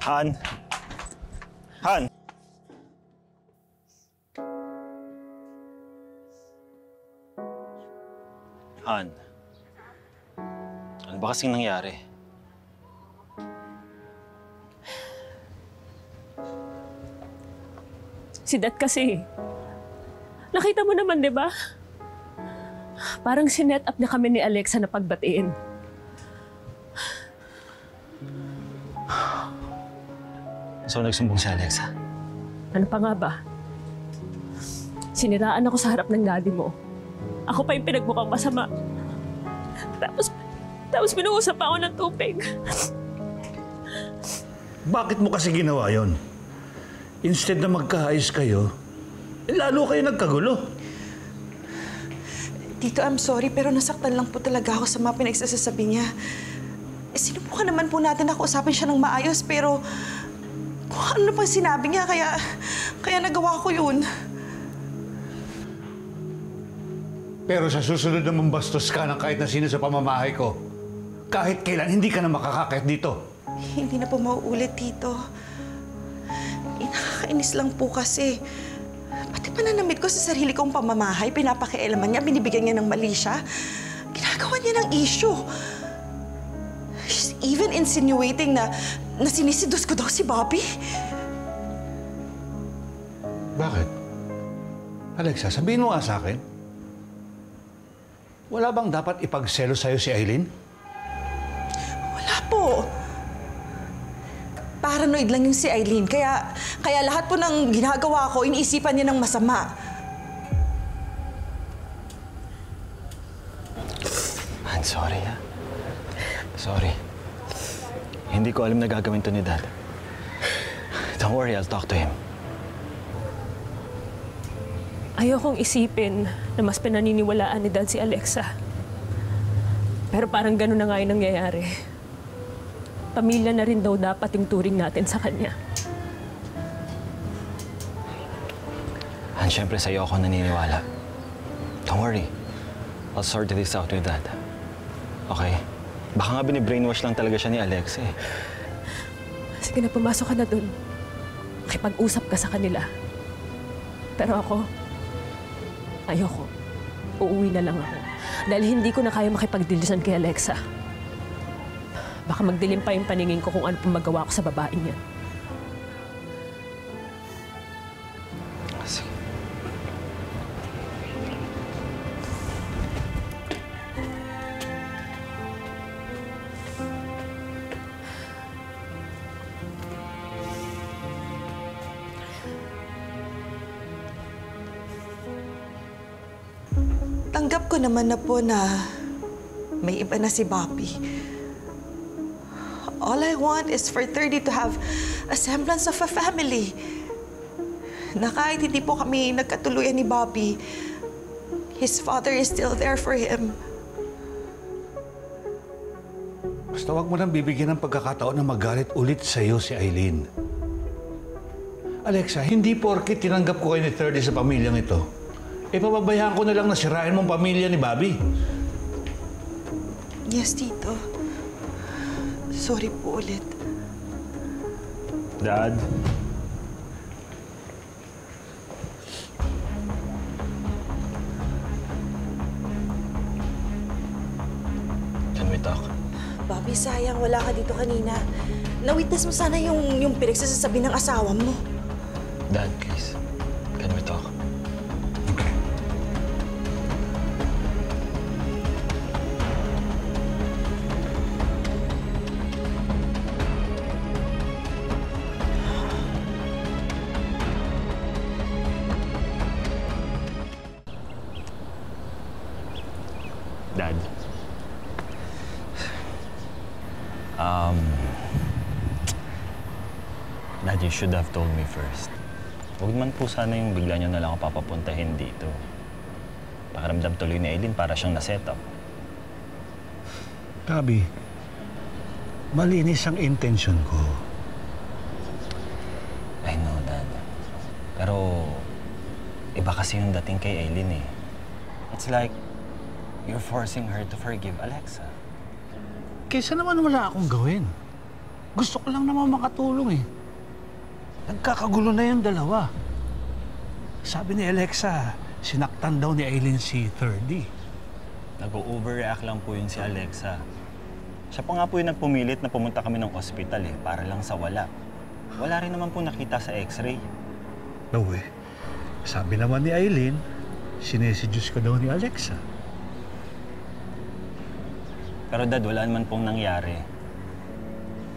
Han? Han? Han? Ano ba kasing nangyari? Si Dad kasi, nakita mo naman, di ba? Parang sinet up na kami ni Alexa na pagbatiin. So, nagsumbong si Alexa? Ano pa nga ba? Siniraan ako sa harap ng daddy mo. Ako pa yung pinagmukhang masama. Tapos binuusap pa ako ng tubig. Bakit mo kasi ginawa yon? Instead na magkaayos kayo, lalo kayo nagkagulo. Tito, I'm sorry, pero nasaktan lang po talaga ako sa mga pinagsasasabi niya. Sinubukan naman po natin na kausapin siya ng maayos, pero kung ano pang sinabi niya, kaya nagawa ko yun. Pero sa susunod naman bastos ka ng kahit na sino sa pamamahay ko. Kahit kailan, hindi ka na makakakit dito. Hindi na po mauulit, Tito. Nakakainis lang po kasi. Pati pananamit ko sa sarili kong pamamahay, pinapakialaman niya, binibigyan niya ng mali siya. Ginagawa niya ng issue. She's even insinuating na sinisidus ko daw si Bobby. Bakit? Alexa, sabihin mo nga sa akin. Wala bang dapat ipagselo sa'yo si Aileen? Wala po. Paranoid lang yung si Aileen. Kaya lahat po ng ginagawa ko, iniisipan niya ng masama. Han, sorry ha. Sorry. Hindi ko alam na gagawin to ni Dad. Don't worry, I'll talk to him. Ayokong isipin na mas pinaniniwalaan ni Dad si Alexa. Pero parang gano'n na nga yung nangyayari. Pamilya na rin daw dapat yung turing natin sa kanya. Han, syempre sa'yo ako naniniwala. Don't worry. I'll sort this out with Dad. Okay? Baka nga binibrainwash lang talaga siya ni Alex eh. Sige na, pumasok ka na dun. Makipag-usap ka sa kanila. Pero ako, ayoko. Uuwi na lang ako. Dahil hindi ko na kaya makipagdilisan kay Alexa. Baka magdilim pa yung paningin ko kung ano pong magawa ko sa babaeng yan. Sige. Tanggap ko naman na po na may iba na si Bobby. All I want is for 30 to have a semblance of a family. Na kahit hindi po kami nagkatuluyan ni Bobby, his father is still there for him. Basta wag mo nang bibigyan ng pagkakataon na magalit ulit sa'yo si Aileen. Alexa, hindi porkit tinanggap ko kayo ni 30 sa pamilyang ito, pababayaan ko na lang na sirain mong pamilya ni Bobby. Yes, Tito. Sorry po ulit. Dad? Can we talk? Bobby, sayang wala ka dito kanina. Na-witness mo sana yung pinagsasabi ng asawa mo. Dad, please. Can we talk? Dad. Dad, you should have told me first. Huwag man po sana yung bigla niyo na lang ako papapuntahin dito. Pakiramdam tuloy ni Aileen para siyang na-set up. Gabi, malinis ang intention ko. I know, Dad. Pero iba kasi yung dating kay Aileen eh. It's like you're forcing her to forgive Alexa. Kaysa naman wala akong gawin. Gusto ko lang naman makatulong eh. Nagkakagulo na yung dalawa. Sabi ni Alexa, sinaktan daw ni Aileen si 3D. Nag-overreact lang po yun si Alexa. Siya pa nga po yung nagpumilit na pumunta kami ng ospital eh, para lang sa wala. Wala rin naman po nakita sa x-ray. No eh. Sabi naman ni Aileen, sineseduce ka daw ni Alexa. Pero Dad, wala naman pong nangyari.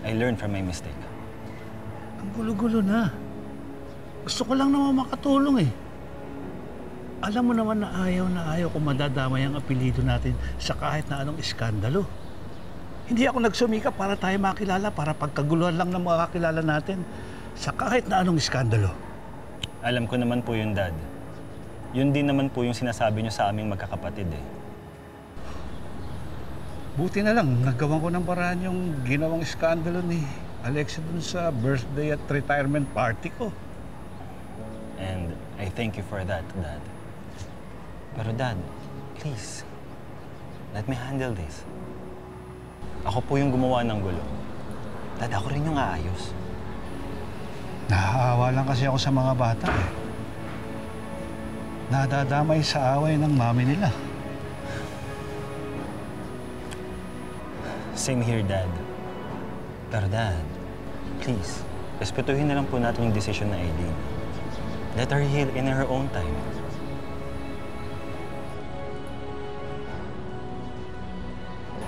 I learned from my mistake. Ang gulo-gulo na. Gusto ko lang naman makatulong eh. Alam mo naman na ayaw ko madadamay ang apelido natin sa kahit na anong iskandalo. Hindi ako nagsumika para tayo makilala, para pagkaguluhan lang ng mga kakilala natin sa kahit na anong iskandalo. Alam ko naman po yun, Dad. Yun din naman po yung sinasabi niyo sa aming magkakapatid eh. Buti na lang, nagawan ko ng paraan yung ginawang iskandalo ni Alexa dun sa birthday at retirement party ko. And I thank you for that, Dad. Pero Dad, please, let me handle this. Ako po yung gumawa ng gulo. Dad, ako rin yung aayos. Naaawa lang kasi ako sa mga bata eh. Nadadamay sa away ng mami nila. Same here, Dad. Pero Dad, please, respetuhin na lang po natin yung desisyon na Aileen. Let her heal in her own time.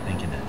Thank you, Dad.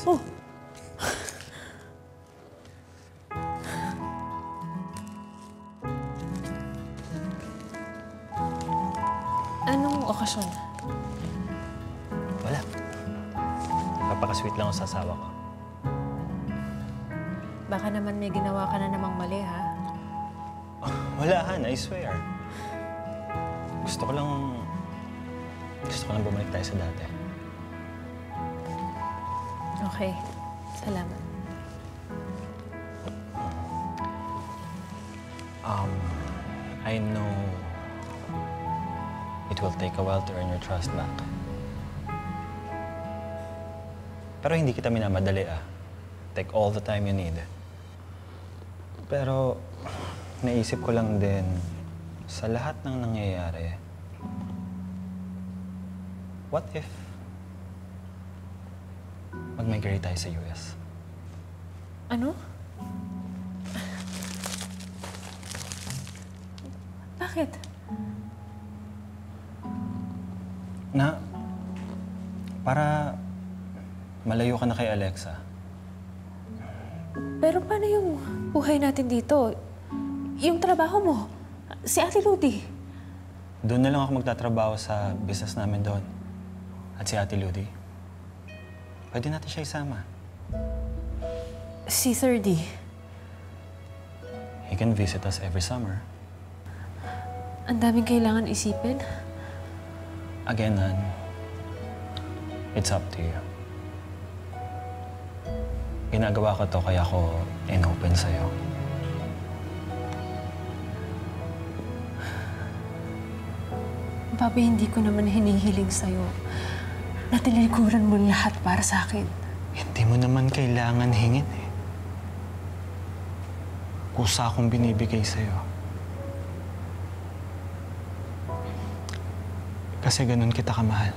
Oh, anong okasyon? Wala. Papakasweet lang ako sa asawa ko. Baka naman may ginawa ka na namang mali, ha? Wala, Han. I swear. Gusto ko lang bumalik tayo sa dati. Okay. Salamat. I know it will take a while to earn your trust back. Pero hindi kita minamadali, ah. Take all the time you need. Pero naisip ko lang din, sa lahat ng nangyayari, what if mag-migrate tayo sa US? Ano? Bakit? Para malayo ka na kay Alexa. Pero paano yung buhay natin dito? Yung trabaho mo? Si Ate Ludi? Doon na lang ako magtatrabaho sa business namin doon. At si Ate Ludi, pwede natin siya isama. Si 3D? He can visit us every summer. Ang daming kailangan isipin. Again, Han, it's up to you. Ginagawa ko to kaya ako in-open sa'yo. Bobby, hindi ko naman hinihiling sa'yo na tinalikuran mo lahat para sa akin. Hindi mo naman kailangan hingin eh. Kusa akong binibigay sa'yo. Kasi ganun kita kamahal.